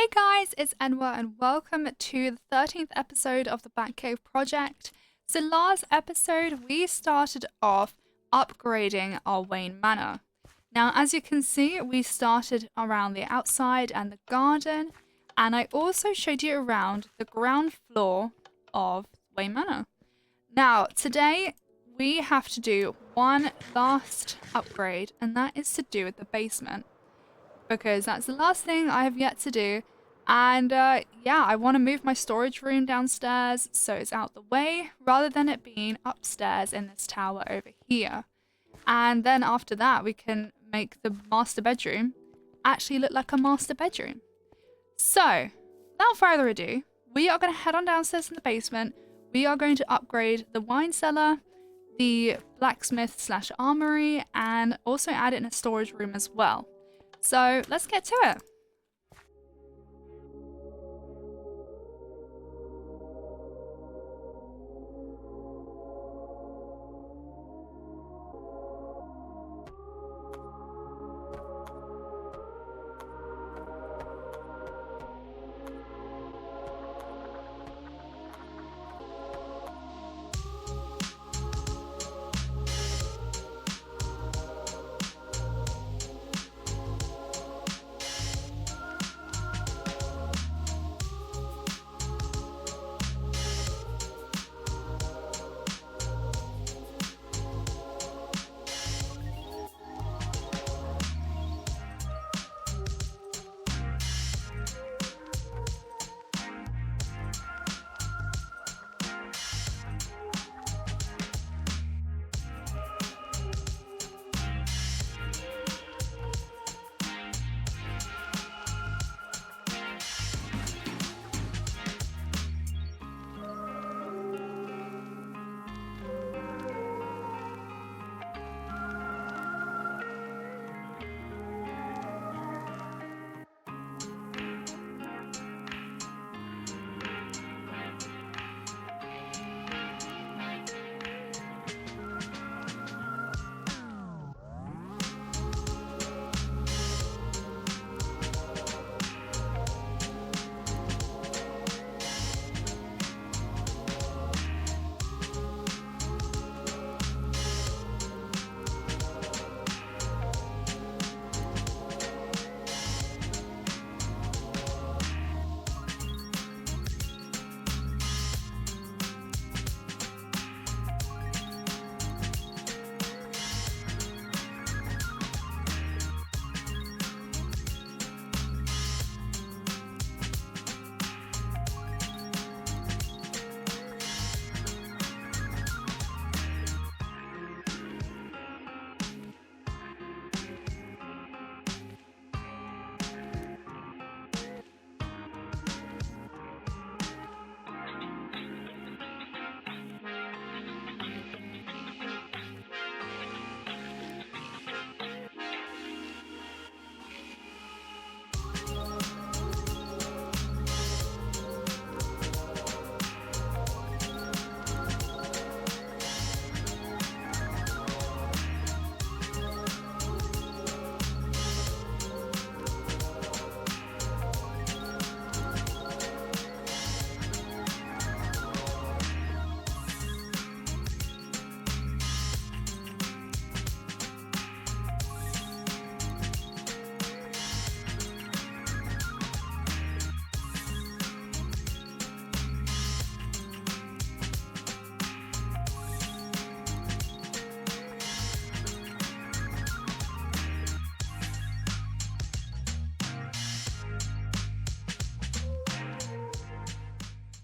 Hey guys, it's Enwa and welcome to the 13th episode of the Batcave Project. So last episode we started off upgrading our Wayne Manor. Now as you can see we started around the outside and the garden, and I also showed you around the ground floor of Wayne Manor. Now today we have to do one last upgrade, and that is to do with the basement, because that's the last thing I have yet to do. And yeah, I want to move my storage room downstairs so it's out the way rather than it being upstairs in this tower over here. And then after that we can make the master bedroom actually look like a master bedroom. So without further ado, we are going to head on downstairs in the basement. We are going to upgrade the wine cellar, the blacksmith / armory, and also add in a storage room as well. So let's get to it.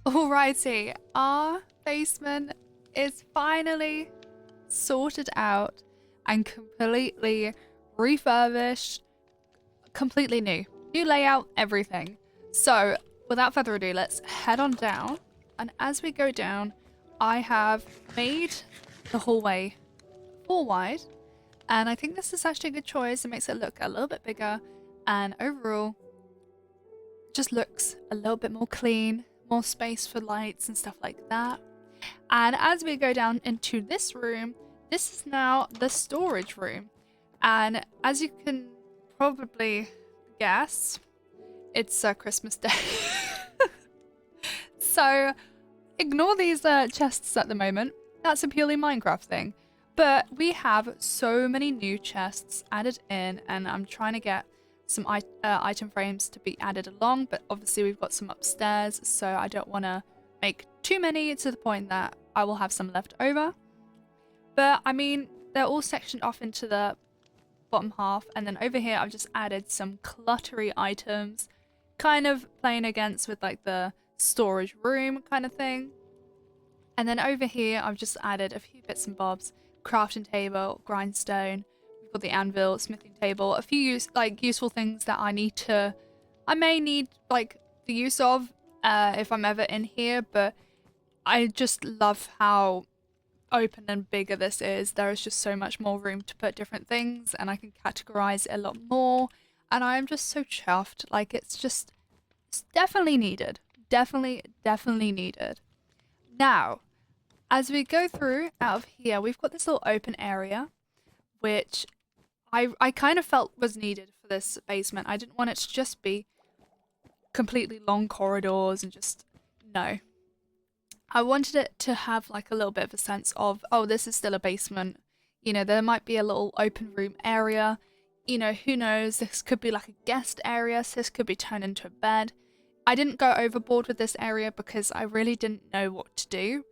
Alrighty, our basement is finally sorted out and completely refurbished, completely new. New layout, everything. So without further ado, let's head on down. And as we go down, I have made the hallway 4 wide. And I think this is actually a good choice. It makes it look a little bit bigger, and overall just looks a little bit more clean. More space for lights and stuff like that. And as we go down into this room, this is now the storage room. And as you can probably guess, it's Christmas Day. So ignore these chests at the moment. That's a purely Minecraft thing. But we have so many new chests added in, and I'm trying to get some item frames to be added along, but obviously we've got some upstairs, so I don't want to make too many to the point that I will have some left over. But I mean, they're all sectioned off into the bottom half, and then over here I've just added some cluttery items, kind of playing against with like the storage room kind of thing. And then over here I've just added a few bits and bobs: crafting table, grindstone, we've got the anvil, smithing table, a few useful things that I may need like the use of if I'm ever in here. But I just love how open and bigger this is. There is just so much more room to put different things, and I can categorize it a lot more, and I am just so chuffed. Like, it's definitely needed. Definitely needed. Now, as we go through out of here, we've got this little open area, which I kind of felt was needed for this basement. I didn't want it to just be completely long corridors and just, no. I wanted it to have like a little bit of a sense of, oh, this is still a basement. You know, there might be a little open room area. You know, who knows? This could be like a guest area. So this could be turned into a bed. I didn't go overboard with this area because I really didn't know what to do.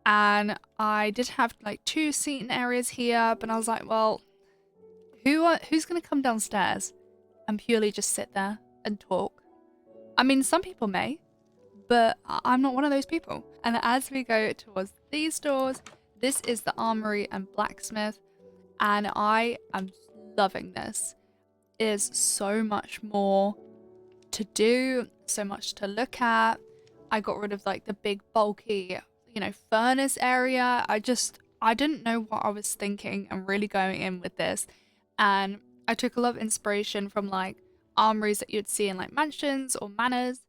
And I did have like 2 seating areas here, but I was like, well, who's going to come downstairs and purely just sit there and talk? I mean, some people may, but I'm not one of those people. And as we go towards these doors, this is the armory and blacksmith, and I am loving this. It is so much more to do, so much to look at. I got rid of like the big bulky, you know, furnace area. I didn't know what I was thinking and really going in with this. And I took a lot of inspiration from like armories that you'd see in like mansions or manors,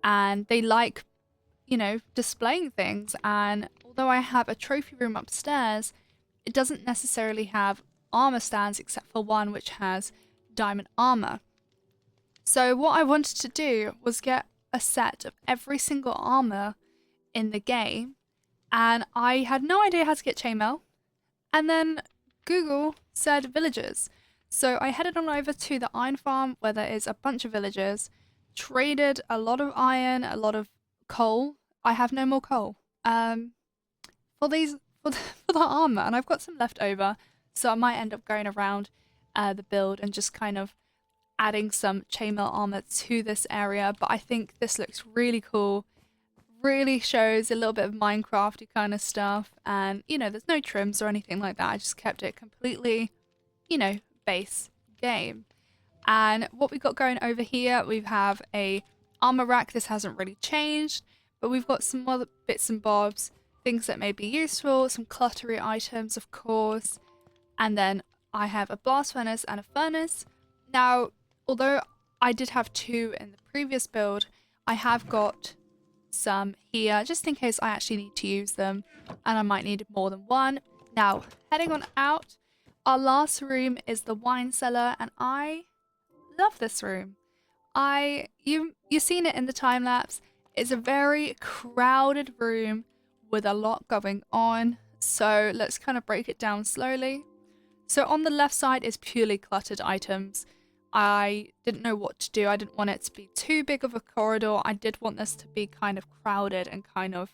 and they like, you know, displaying things. And although I have a trophy room upstairs, it doesn't necessarily have armor stands except for one which has diamond armor. So what I wanted to do was get a set of every single armor in the game, and I had no idea how to get chainmail, and then Google said villagers. So I headed on over to the iron farm where there is a bunch of villagers, traded a lot of iron, a lot of coal. I have no more coal for the armor, and I've got some left over, so I might end up going around the build and just kind of adding some chainmail armor to this area. But I think this looks really cool, really shows a little bit of Minecrafty kind of stuff, and you know, there's no trims or anything like that. I just kept it completely, you know, base game. And what we got going over here, we have a armor rack. This hasn't really changed, but we've got some other bits and bobs, things that may be useful, some cluttery items, of course. And then I have a blast furnace and a furnace. Now, although I did have 2 in the previous build, I have got some here just in case I actually need to use them, and I might need more than one. Now, heading on out, our last room is the wine cellar, and I love this room. You've seen it in the time lapse. It's a very crowded room with a lot going on. So let's kind of break it down slowly. So on the left side is purely cluttered items. I didn't know what to do. I didn't want it to be too big of a corridor. I did want this to be kind of crowded and kind of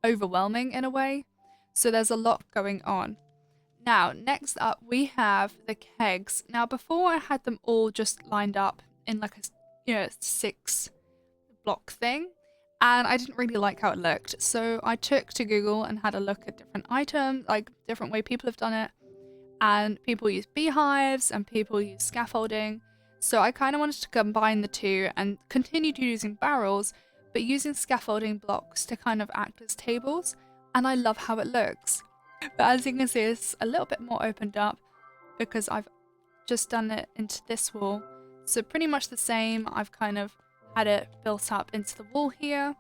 overwhelming in a way. So there's a lot going on. Now, next up we have the kegs. Now, before I had them all just lined up in like a, you know, 6 block thing, and I didn't really like how it looked. So I took to Google and had a look at different items, like different way people have done it. And people use beehives and people use scaffolding. So I kind of wanted to combine the two and continued using barrels, but using scaffolding blocks to kind of act as tables. And I love how it looks. But as you can see, it's a little bit more opened up because I've just done it into this wall. So pretty much the same. I've kind of had it built up into the wall here,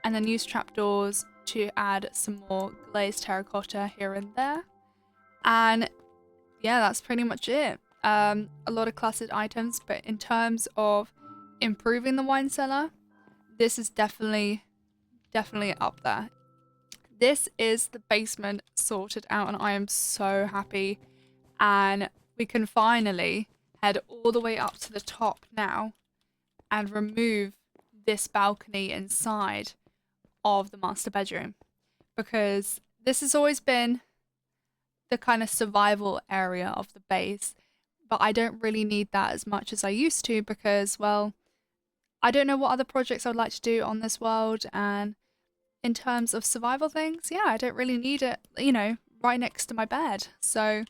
and then used trapdoors to add some more glazed terracotta here and there. And yeah, that's pretty much it. A lot of cluttered items, but in terms of improving the wine cellar, this is definitely up there. This is the basement sorted out, and I am so happy. And we can finally head all the way up to the top now and remove this balcony inside of the master bedroom, because this has always been the kind of survival area of the base, but I don't really need that as much as I used to, because, well, I don't know what other projects I would like to do on this world, and in terms of survival things, yeah, I don't really need it, right next to my bed. So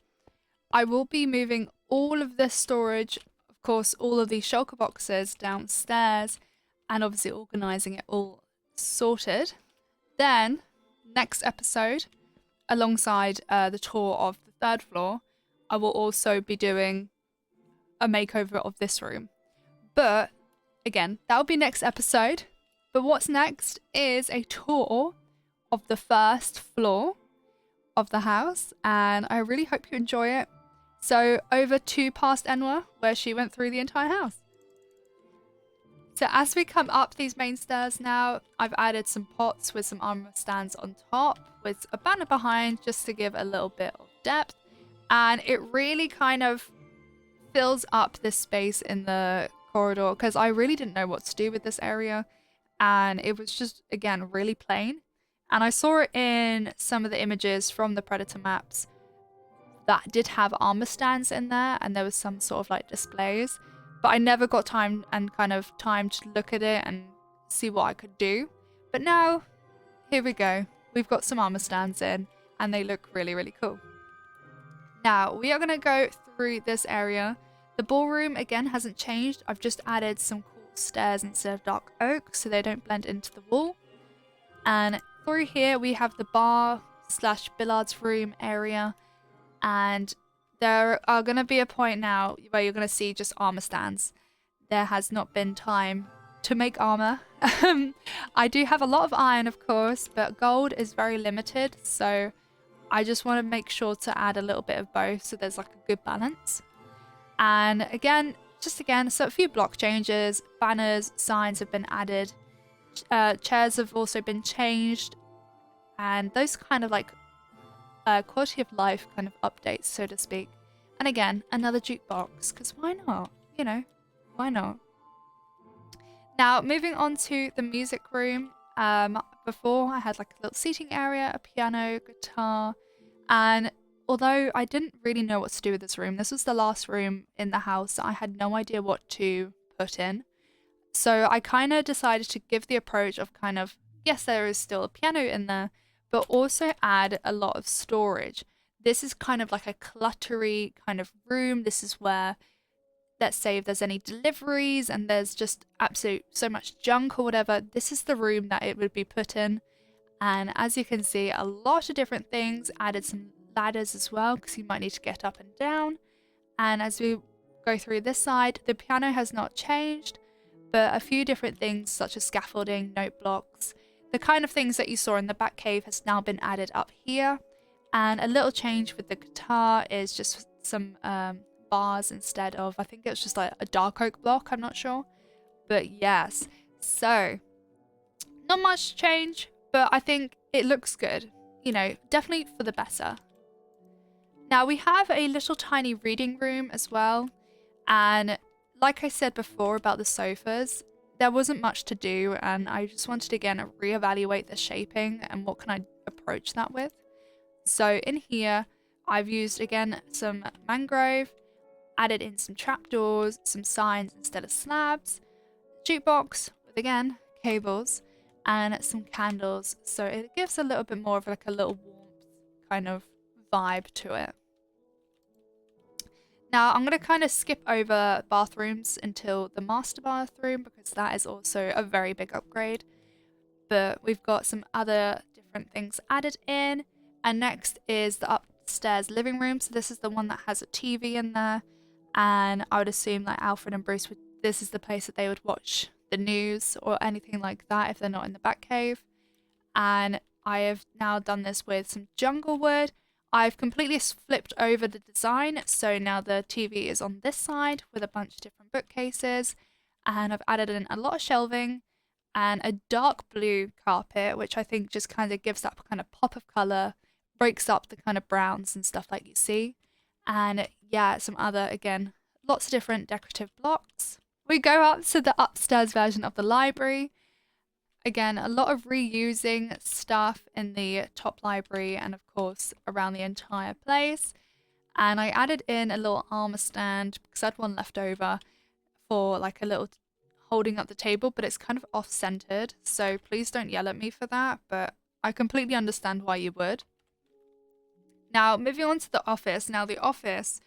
I will be moving all of this storage, of course, all of these shulker boxes downstairs, and obviously organizing it all sorted. Then, next episode, alongside the tour of the third floor, I will also be doing a makeover of this room. But again, that'll be next episode. But what's next is a tour of the first floor of the house, and I really hope you enjoy it. So over to past Enwa, where she went through the entire house. So as we come up these main stairs now, I've added some pots with some armor stands on top, with a banner behind just to give a little bit of depth. And it really kind of fills up this space in the corridor, because I really didn't know what to do with this area. And it was just, again, really plain. And I saw it in some of the images from the Predator maps that did have armor stands in there, and there was some sort of like displays. But I never got time to look at it and see what I could do. But now, here we go. We've got some armor stands in, and they look really, really cool. Now, we are going to go through this area. The ballroom, again, hasn't changed. I've just added some cool stairs instead of dark oak, so they don't blend into the wall. And through here, we have the bar/billiards room area. And there are going to be a point now where you're going to see just armor stands. There has not been time to make armor. I do have a lot of iron, of course, but gold is very limited. So I just want to make sure to add a little bit of both, so there's like a good balance. And again, so a few block changes, banners, signs have been added. Chairs have also been changed. And those kind of like quality of life kind of updates, so to speak. And again, another jukebox, because why not? Why not? Now, moving on to the music room. Before, I had like a little seating area, a piano, guitar, and although I didn't really know what to do with this room, this was the last room in the house that I had no idea what to put in. So I kind of decided to give the approach of kind of, yes, there is still a piano in there, but also add a lot of storage. This is kind of like a cluttery kind of room. This is where, let's say if there's any deliveries and there's just absolute so much junk or whatever, this is the room that it would be put in. And as you can see, a lot of different things, added some ladders as well, because you might need to get up and down. And as we go through this side, the piano has not changed, but a few different things such as scaffolding, note blocks, the kind of things that you saw in the Batcave has now been added up here. And a little change with the guitar is just some bars instead of, I think it was just like a dark oak block, I'm not sure. But yes, so not much change, but I think it looks good. Definitely for the better. Now we have a little tiny reading room as well. And like I said before about the sofas, there wasn't much to do, and I just wanted to again reevaluate the shaping and what can I approach that with. So in here, I've used again some mangrove, added in some trapdoors, some signs instead of slabs, jukebox with again cables, and some candles. So it gives a little bit more of like a little warmth kind of vibe to it. Now, I'm going to kind of skip over bathrooms until the master bathroom, because that is also a very big upgrade. But we've got some other different things added in. And next is the upstairs living room. So this is the one that has a TV in there. And I would assume like Alfred and Bruce, this is the place that they would watch the news or anything like that if they're not in the Batcave. And I have now done this with some jungle wood. I've completely flipped over the design, so now the TV is on this side with a bunch of different bookcases, And I've added in a lot of shelving and a dark blue carpet, which I think just kind of gives that kind of pop of color, breaks up the kind of browns and stuff like you see. And yeah, some other, again, lots of different decorative blocks. We go up to the upstairs version of the library. Again, a lot of reusing stuff in the top library and of course around the entire place. And I added in a little armor stand because I had one left over for like a little holding up the table, but it's kind of off-centered, so please don't yell at me for that, but I completely understand why you would. Now, moving on to the office. Now, the office,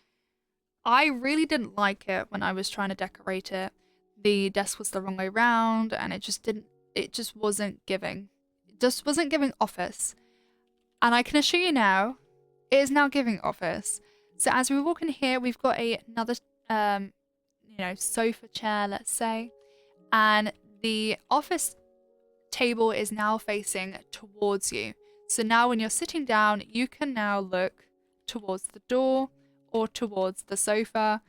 I really didn't like it when I was trying to decorate it. The desk was the wrong way around, and it just wasn't giving. It just wasn't giving office. And I can assure you now, it is now giving office. So as we walk in here, we've got another, sofa chair, let's say. And the office table is now facing towards you. So now when you're sitting down, you can now look towards the door or towards the sofa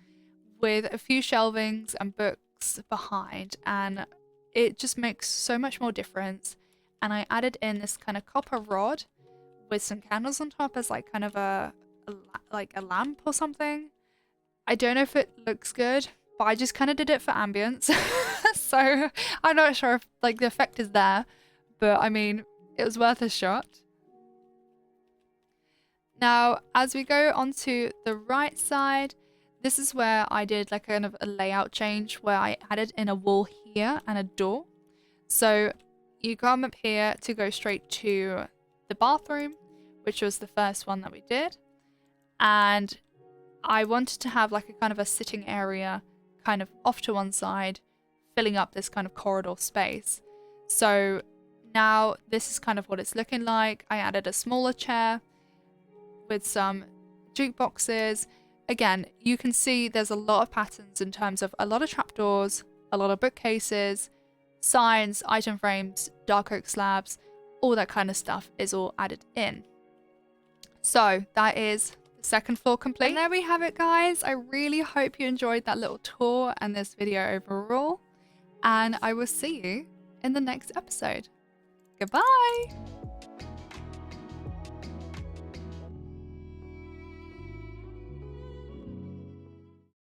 with a few shelvings and books behind. And it just makes so much more difference. And I added in this kind of copper rod with some candles on top as like kind of a lamp or something. I don't know if it looks good, but I just kind of did it for ambience. So I'm not sure if like the effect is there, but I mean, it was worth a shot. Now, as we go onto the right side, this is where I did like kind of a layout change where I added in a wall here and a door. So you come up here to go straight to the bathroom, which was the first one that we did. And I wanted to have like a kind of a sitting area kind of off to one side, filling up this kind of corridor space. So now this is kind of what it's looking like. I added a smaller chair with some jukeboxes. Again, you can see there's a lot of patterns in terms of a lot of trapdoors, a lot of bookcases, signs, item frames, dark oak slabs, all that kind of stuff is all added in. So that is the second floor complete. And there we have it, guys. I really hope you enjoyed that little tour and this video overall. And I will see you in the next episode. Goodbye!